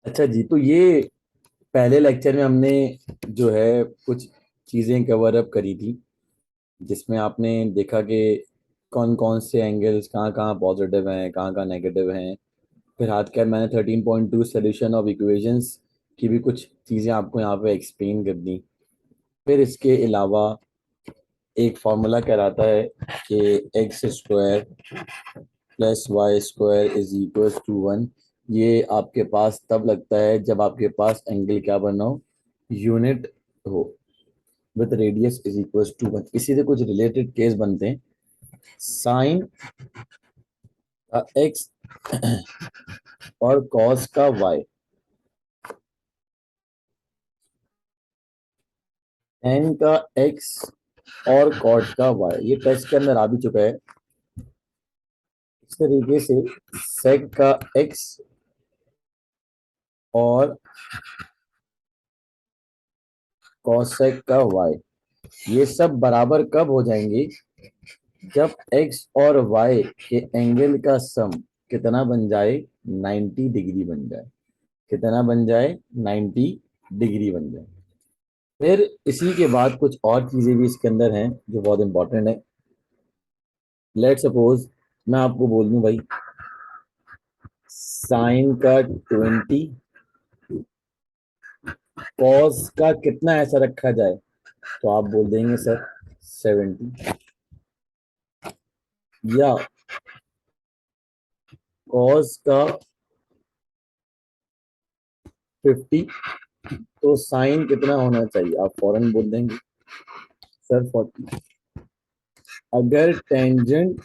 अच्छा जी, तो ये पहले लेक्चर में हमने जो है कुछ चीज़ें कवर अप करी थी, जिसमें आपने देखा कि कौन कौन से एंगल्स कहाँ कहाँ पॉजिटिव हैं, कहाँ कहाँ नेगेटिव हैं। फिर हाथ क्या मैंने 13.2 सोल्यूशन ऑफ इक्वेशंस की भी कुछ चीज़ें आपको यहाँ पे एक्सप्लेन कर दी। फिर इसके अलावा एक फॉर्मूला कहलाता है कि x square plus y square is equal to one. ये आपके पास तब लगता है जब आपके पास एंगल क्या बना हो, यूनिट हो, with radius is equal to one. इसी से कुछ रिलेटेड केस बनते हैं। साइन का एक्स और कॉस का वाई, एन का एक्स और कॉट का वाई, ये टेस्ट के अंदर आ भी चुका है। इस तरीके से सेक का एक्स और कॉसेक का वाई, ये सब बराबर कब हो जाएंगे, जब x और y के एंगल का सम कितना बन जाए, 90 डिग्री बन जाए। कितना बन जाए, 90 डिग्री बन जाए। फिर इसी के बाद कुछ और चीजें भी इसके अंदर हैं जो बहुत इंपॉर्टेंट है। लेट सपोज मैं आपको बोल दूं भाई, साइन का 20, कॉस का कितना ऐसा रखा जाए, तो आप बोल देंगे सर 70, या कॉस का 50, तो साइन कितना होना चाहिए, आप फौरन बोल देंगे सर 40। अगर टेंजेंट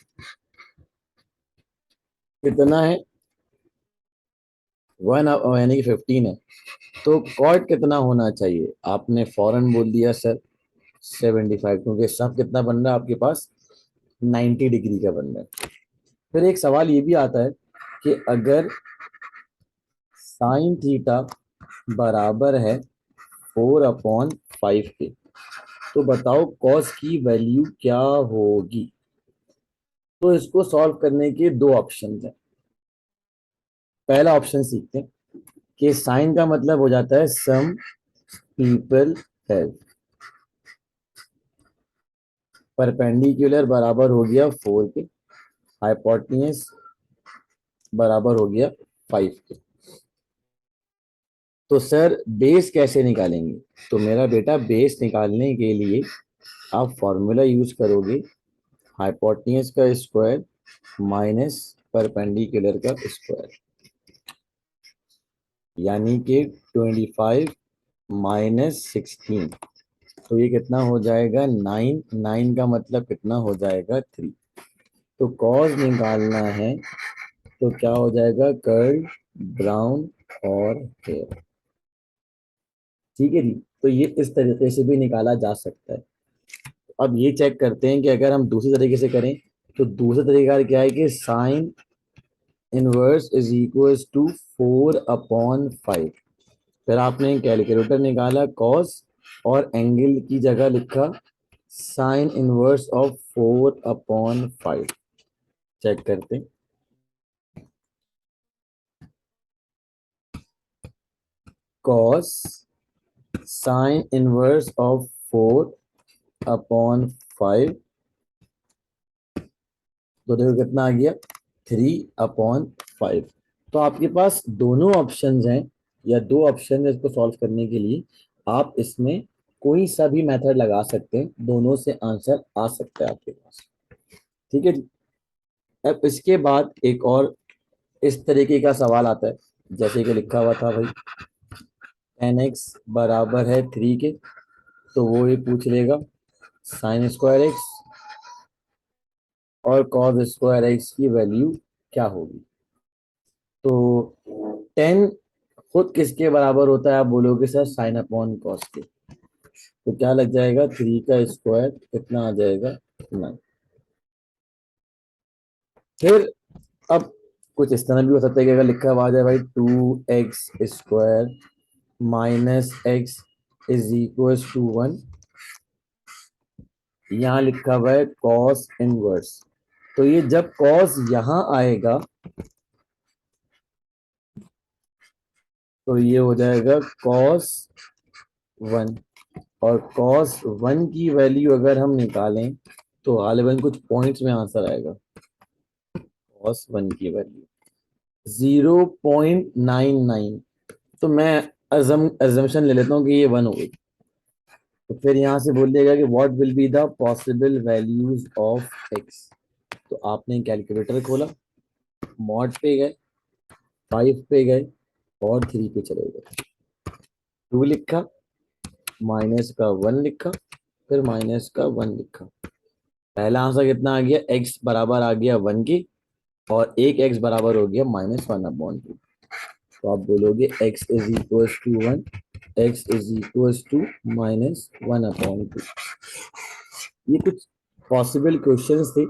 कितना है, 1 यानी कि 15 है, तो कॉट कितना होना चाहिए, आपने फौरन बोल दिया सर 75, क्योंकि सब कितना बन रहा है आपके पास, 90 डिग्री का बन रहा है। फिर एक सवाल ये भी आता है कि अगर साइन थीटा बराबर है 4/5 के, तो बताओ कॉस की वैल्यू क्या होगी। तो इसको सॉल्व करने के दो ऑप्शन हैं। पहला ऑप्शन सीखते हैं कि साइन का मतलब हो जाता है सम पीपल हैव, परपेंडिकुलर बराबर हो गया 4 के, हाइपोटेन्यूज बराबर हो गया 5 के। तो सर बेस कैसे निकालेंगे, तो मेरा बेटा बेस निकालने के लिए आप फॉर्मूला यूज करोगे, हाइपोटेन्यूज का स्क्वायर माइनस परपेंडिकुलर का स्क्वायर, यानी कि 25 माइनस 16, तो ये कितना हो जाएगा 9, 9 का मतलब कितना हो जाएगा 3। तो कॉस निकालना है तो क्या हो जाएगा, कर्ल, ब्राउन और हेयर। ठीक है जी, तो ये इस तरीके से भी निकाला जा सकता है। अब ये चेक करते हैं कि अगर हम दूसरी तरीके से करें, तो दूसरा तरीका क्या है कि sine inverse is equal to 4/5। फिर आपने कैलकुलेटर निकाला कॉस और एंगल की जगह लिखा साइन इनवर्स ऑफ 4/5। चेक करते हैं, कॉस साइन इनवर्स ऑफ 4/5, तो देखो कितना आ गया, 3/5। तो आपके पास दोनों ऑप्शंस हैं, या दो ऑप्शन है इसको सॉल्व करने के लिए। आप इसमें कोई सा भी मेथड लगा सकते हैं, दोनों से आंसर आ सकता है आपके पास। ठीक है जी। अब इसके बाद एक और इस तरीके का सवाल आता है, जैसे कि लिखा हुआ था भाई 10x बराबर है 3 के, तो वो ये पूछ लेगा साइन स्क्वायर एक्स और कॉस स्क्वायर एक्स की वैल्यू क्या होगी। तो 10 खुद किसके बराबर होता है, आप बोलोगे सर साइन अपॉन कॉस के, तो क्या लग जाएगा 3 का स्क्वायर कितना आ जाएगा 9। फिर अब कुछ इस तरह भी हो सकता है कि अगर लिखा हुआ आ जाए भाई 2x square minus x is equal to 1, यहाँ लिखा हुआ है कॉस इनवर्स। तो ये जब कॉस यहां आएगा तो ये हो जाएगा cos 1। और cos 1 की वैल्यू अगर हम निकालें तो गालिबन कुछ पॉइंट्स में आंसर आएगा। cos 1 की वैल्यू 0.99। तो मैं अजम्पशन ले लेता हूँ कि ये 1 हो गई। तो फिर यहाँ से बोलिएगा कि what will be the possible values of x. तो आपने कैलकुलेटर खोला, मॉड पे गए, 5 पे गए और 3 पे चले गए। 2 लिखा, माइनस का 1 लिखा, फिर माइनस का 1 लिखा। पहला आंसर कितना आ गया, x बराबर आ गया 1 के, और एक x बराबर हो गया -1/2। तो आप बोलोगे x is equal to 1, x is equal to -1/2। ये कुछ पॉसिबल क्वेश्चंस थे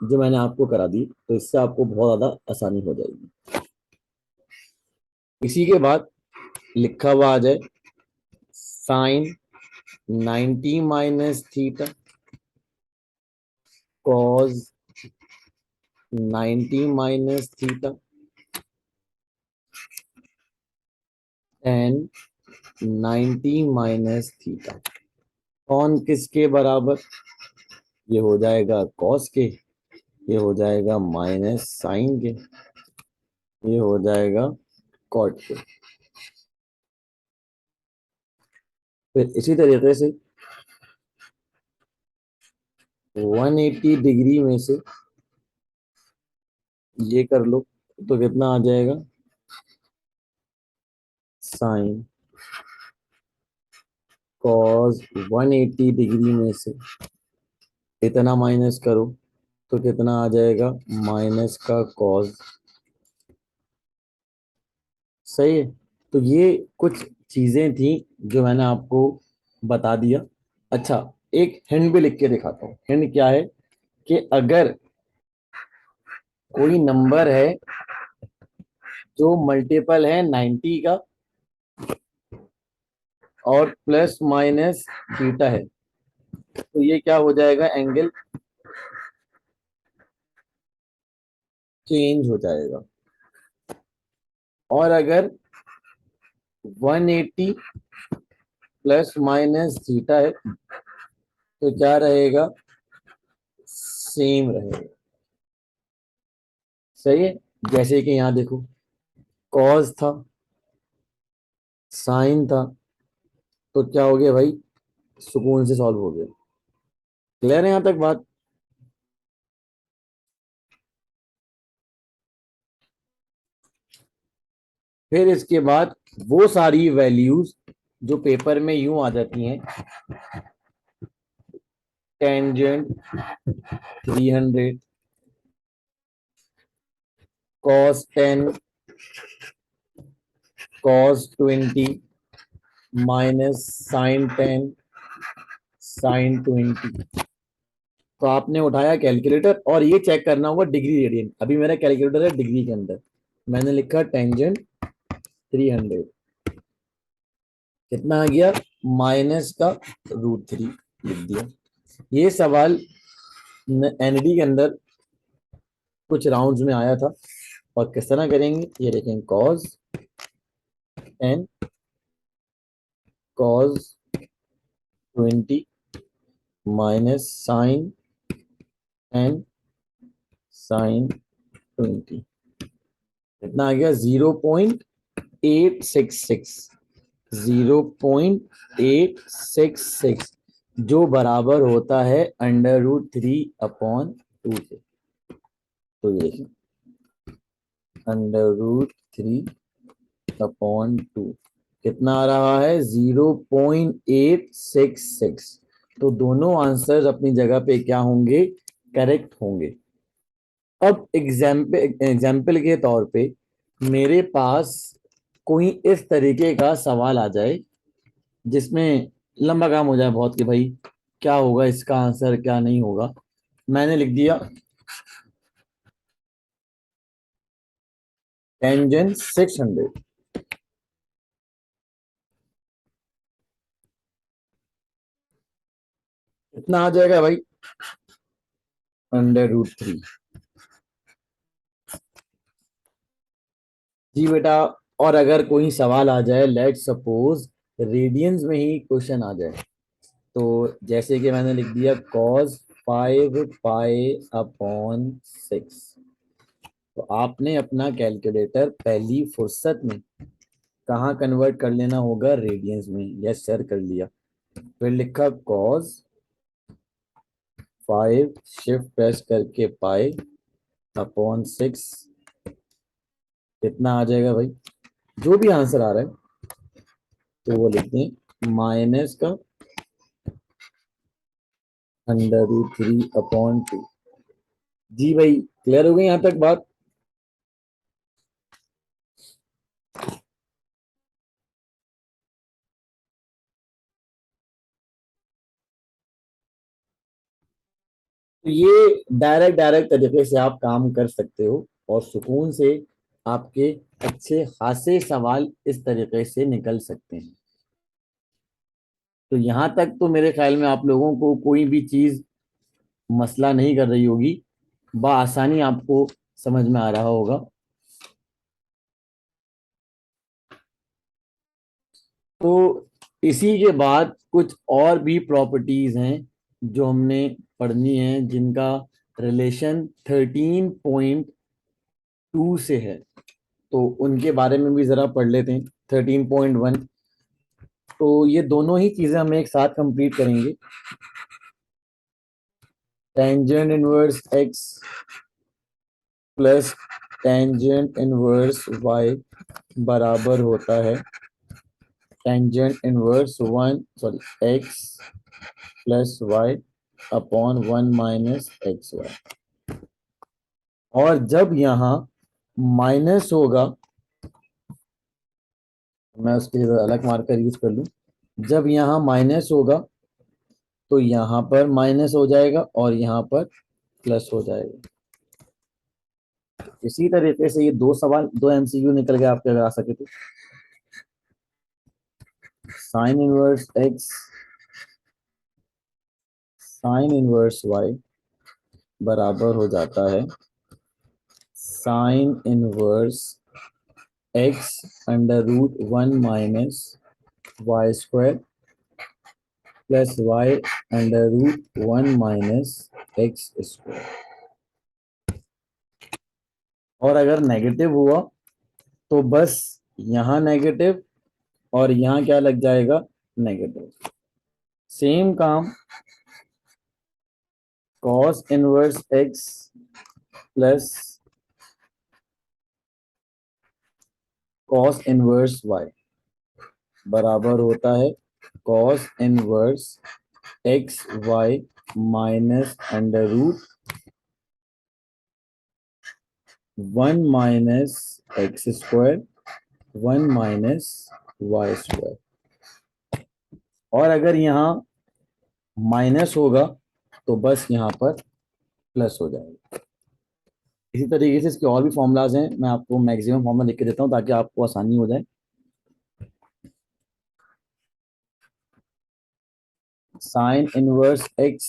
जो मैंने आपको करा दी, तो इससे आपको बहुत ज्यादा आसानी हो जाएगी। इसी के बाद लिखा हुआ आ जाए sine 90 minus theta cos 90 minus theta and 90 minus theta. कौन किसके बराबर, ये हो जाएगा कॉस के, ये हो जाएगा माइनस साइन के, ये हो जाएगा कॉट के। फिर इसी तरीके से 180 डिग्री में से ये कर लो तो कितना आ जाएगा, साइन कॉस 180 डिग्री में से इतना माइनस करो तो कितना आ जाएगा, माइनस का कॉस। सही है। तो ये कुछ चीजें थी जो मैंने आपको बता दिया। अच्छा, एक हिंट भी लिख के दिखाता हूँ। हिंट क्या है कि अगर कोई नंबर है जो मल्टीपल है 90 का और प्लस माइनस थीटा है, तो ये क्या हो जाएगा, एंगल चेंज हो जाएगा। और अगर 180 प्लस माइनस थीटा है तो क्या रहेगा, सेम रहेगा। सही है। जैसे कि यहाँ देखो, कॉस था, साइन था, तो क्या हो गया भाई, सुकून से सॉल्व हो गया। क्लियर है यहाँ तक बात। फिर इसके बाद वो सारी वैल्यूज जो पेपर में यूं आ जाती हैं, tangent 300, cos 10, cos 20, minus sine 10, sine 20। तो आपने उठाया कैलकुलेटर और ये चेक करना होगा डिग्री रेडियन। अभी मेरा कैलकुलेटर है डिग्री के अंदर, मैंने लिखा टेंजेंट 300, कितना आ गया, माइनस का √3 लिख दिया। ये सवाल एनडी के अंदर कुछ राउंड्स में आया था। और किस तरह करेंगे, ये देखें, cos and cos 20 minus sine and sine 20, कितना आ गया, 0.866, 0.866, जो बराबर होता है √3/2 के। तो ये देखिए, √3/2 कितना आ रहा है, 0.866। तो दोनों आंसर्स अपनी जगह पे क्या होंगे, करेक्ट होंगे। अब एग्जाम्पल के तौर पे मेरे पास कोई इस तरीके का सवाल आ जाए जिसमें लंबा काम हो जाए बहुत कि भाई क्या होगा इसका आंसर, क्या नहीं होगा। मैंने लिख दिया टेंजेंट 600, कितना आ जाएगा भाई, √3। जी बेटा, और अगर कोई सवाल आ जाए, लेट सपोज रेडियंस में ही क्वेश्चन आ जाए, तो जैसे कि मैंने लिख दिया cos 5 पाई अपॉन 6, तो आपने अपना कैलकुलेटर पहली फुर्सत में कहाँ कन्वर्ट कर लेना होगा, रेडियंस में। यस सर, कर लिया। फिर लिखा cos 5, शिफ्ट प्रेस करके पाई अपॉन 6, कितना आ जाएगा भाई, जो भी आंसर आ रहा है तो वो लिखते हैं, माइनस का √3/2। जी भाई, क्लियर हो गई यहाँ तक बात? तो ये डायरेक्ट डायरेक्ट तरीके से आप काम कर सकते हो, और सुकून से आपके अच्छे खासे सवाल इस तरीके से निकल सकते हैं। तो यहाँ तक तो मेरे ख्याल में आप लोगों को कोई भी चीज मसला नहीं कर रही होगी, बआसानी आपको समझ में आ रहा होगा। तो इसी के बाद कुछ और भी प्रॉपर्टीज हैं जो हमने पढ़नी है, जिनका रिलेशन 13.2 से है, तो उनके बारे में भी जरा पढ़ लेते हैं। 13.1, तो ये दोनों ही चीजें हम एक साथ कंप्लीट करेंगे। Tangent inverse x plus tangent inverse y बराबर होता है टेंजेंट इनवर्स 1 x+y/1 - xy। और जब यहाँ माइनस होगा, मैं उसके लिए अलग मार्कर यूज कर लूं, जब यहाँ माइनस होगा तो यहाँ पर माइनस हो जाएगा और यहाँ पर प्लस हो जाएगा। इसी तरीके से ये दो सवाल, दो एमसीक्यू निकल गए आपके, अगर आ सके तो। Sine inverse x sine inverse y बराबर हो जाता है sine inverse x√1 - y² plus y√1 - x²। और अगर नेगेटिव हुआ तो बस यहाँ नेगेटिव और यहाँ क्या लग जाएगा, नेगेटिव। सेम काम cos inverse x plus cos inverse y बराबर होता है cos inverse xy minus √1 - x², 1 - y²। और अगर यहाँ माइनस होगा तो बस यहाँ पर प्लस हो जाएगा। इसी तरीके से इसके और भी फॉर्मूलाज हैं, मैं आपको मैक्सिमम फॉर्मूला लिख के देता हूँ ताकि आपको आसानी हो जाए। Sine inverse x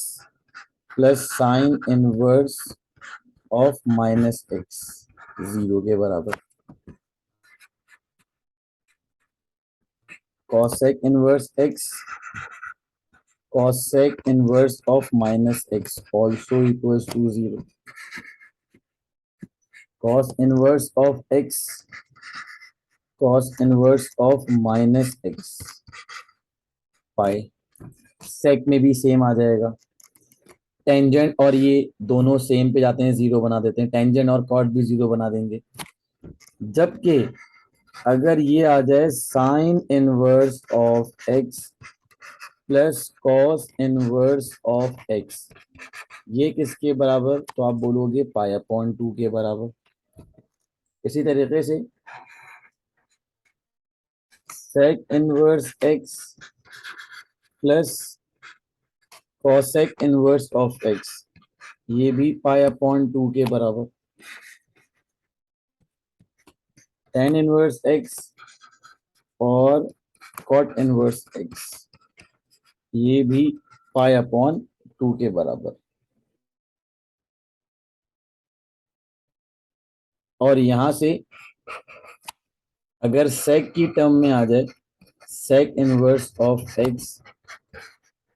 plus sine inverse of -x 0 के बराबर। cosec inverse x cosec inverse of -x also equals to 0। cos inverse of x cos inverse of -x pi. sec में भी सेम आ जाएगा। टेंजेंट और ये दोनों सेम पे जाते हैं, जीरो बना देते हैं, टेंजेंट और कॉट भी जीरो बना देंगे। जबकि अगर ये आ जाए sine inverse of x plus cos inverse of x, ये किसके बराबर, तो आप बोलोगे पाई/2 के बराबर। इसी तरीके से sec inverse x plus cosec inverse of x, ये भी पाई/2 के बराबर। टेन इनवर्स एक्स और कॉट इनवर्स एक्स, ये भी पाई/2 के बराबर। और यहां से अगर सेक की टर्म में आ जाए, sec inverse of x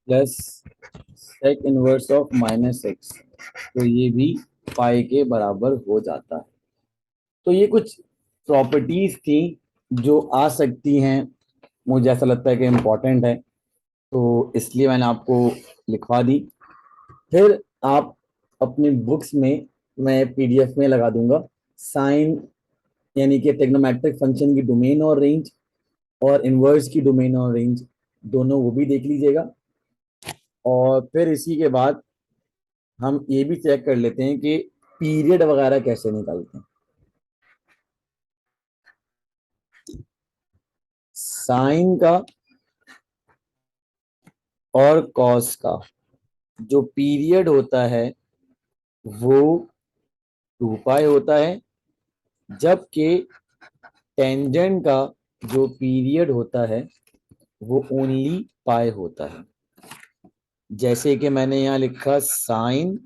plus sec inverse of minus x, तो ये भी पाई के बराबर हो जाता है। तो ये कुछ प्रॉपर्टीज थी जो आ सकती हैं, मुझे ऐसा लगता है कि इम्पोर्टेंट है, तो इसलिए मैंने आपको लिखवा दी। फिर आप अपनी बुक्स में, मैं पीडीएफ में लगा दूंगा, साइन यानी कि ट्रिग्नोमेट्रिक फंक्शन की डोमेन और रेंज, और इनवर्स की डोमेन और रेंज, दोनों वो भी देख लीजिएगा। और फिर इसी के बाद हम ये भी चेक कर लेते हैं कि पीरियड वगैरह कैसे निकालते हैं। साइन का और कॉस का जो पीरियड होता है वो 2 पाई होता है, जबकि टेंजेंट का जो पीरियड होता है वो ओनली पाई होता है। जैसे कि मैंने यहाँ लिखा साइन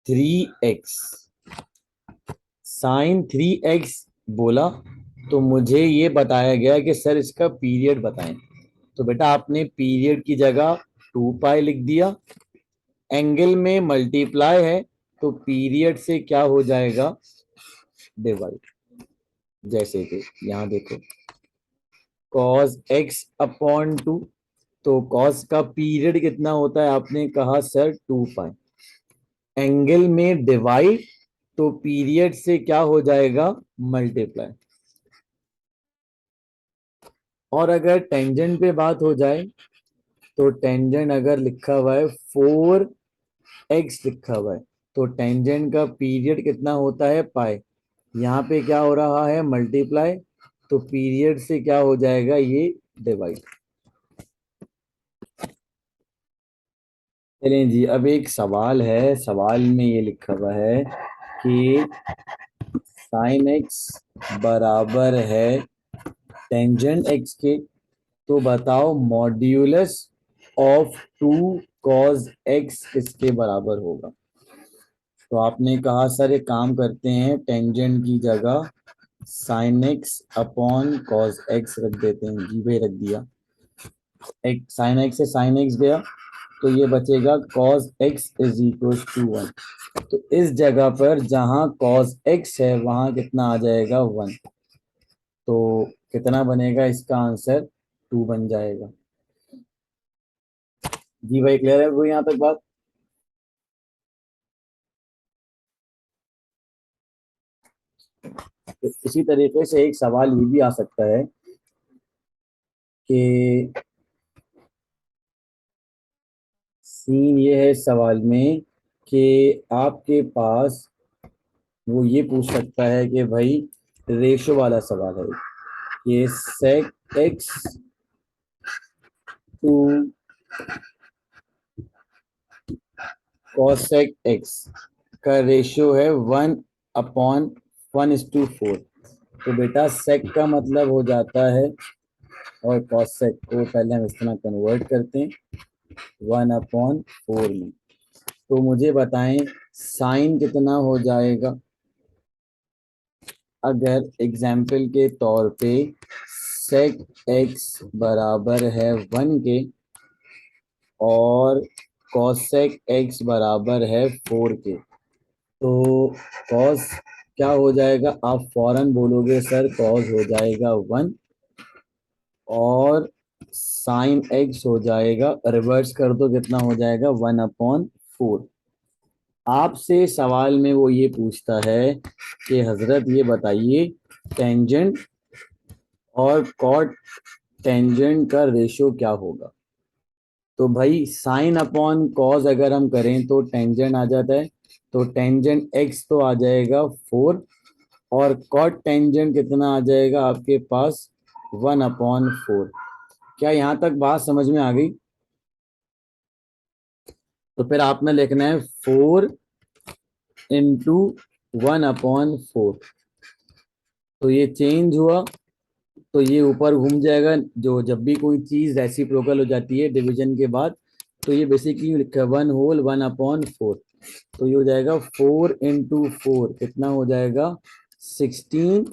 3x, साइन 3x बोला तो मुझे ये बताया गया कि सर इसका पीरियड बताएं। तो बेटा आपने पीरियड की जगह 2 पाई लिख दिया, एंगल में मल्टीप्लाई है तो पीरियड से क्या हो जाएगा, डिवाइड। जैसे कि यहाँ देखो cos x अपॉन 2, तो cos का पीरियड कितना होता है, आपने कहा सर 2 पाई, एंगल में डिवाइड तो पीरियड से क्या हो जाएगा, मल्टीप्लाई। और अगर टेंजेंट पे बात हो जाए तो टेंजेंट अगर लिखा हुआ है 4x लिखा हुआ है, तो टेंजेंट का पीरियड कितना होता है, पाई, यहाँ पे क्या हो रहा है, मल्टीप्लाई, तो पीरियड से क्या हो जाएगा, ये डिवाइड। चलें जी, अब एक सवाल है, सवाल में ये लिखा हुआ है कि साइन एक्स बराबर है टेंजेंट एक्स के, तो बताओ मॉड्यूलस ऑफ 2 cos x किसके बराबर होगा। तो आपने कहा सर एक काम करते हैं, टेंजेंट की जगह sine x upon cos x रख देते हैं। जी भाई रख दिया, एक साइन एक्स से साइन एक्स गया तो ये बचेगा cos x is equal to 1। तो इस जगह पर जहां cos x है वहां कितना आ जाएगा, 1। तो कितना बनेगा, इसका आंसर 2 बन जाएगा। जी भाई क्लियर है वो यहाँ तक बात। तो इसी तरीके से एक सवाल ये भी आ सकता है कि सीन ये है सवाल में कि आपके पास वो ये पूछ सकता है कि भाई रेशो वाला सवाल है, ये sec x to cosec x का रेशियो है 1/1:4। तो बेटा sec का मतलब हो जाता है, और cosec को पहले हम इस तरह कन्वर्ट करते हैं 1/4 में। तो मुझे बताएं साइन कितना हो जाएगा, अगर एग्जाम्पल के तौर पे sec x बराबर है 1 के और cosec x बराबर है 4 के, तो cos क्या हो जाएगा, आप फौरन बोलोगे सर cos हो जाएगा 1, और साइन x हो जाएगा, रिवर्स कर दो कितना हो जाएगा, 1/4। आपसे सवाल में वो ये पूछता है कि हजरत ये बताइए टेंजेंट और कॉट टेंजेंट का रेशियो क्या होगा। तो भाई साइन अपॉन कॉस अगर हम करें तो टेंजेंट आ जाता है, तो टेंजेंट एक्स तो आ जाएगा 4, और कॉट टेंजेंट कितना आ जाएगा आपके पास, 1/4। क्या यहाँ तक बात समझ में आ गई। तो फिर आपने लिखना है 4 × 1/4, तो ये चेंज हुआ तो ये ऊपर घूम जाएगा। जो जब भी कोई चीज रेसिप्रोकल हो जाती है डिवीजन के बाद, तो ये बेसिकली लिखा है 1/4। तो ये हो जाएगा 4 × 4 कितना हो जाएगा, 16,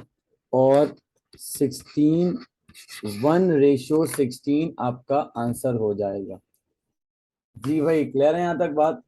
और 16, 1:16 आपका आंसर हो जाएगा। जी भाई, क्लियर है यहाँ तक बात?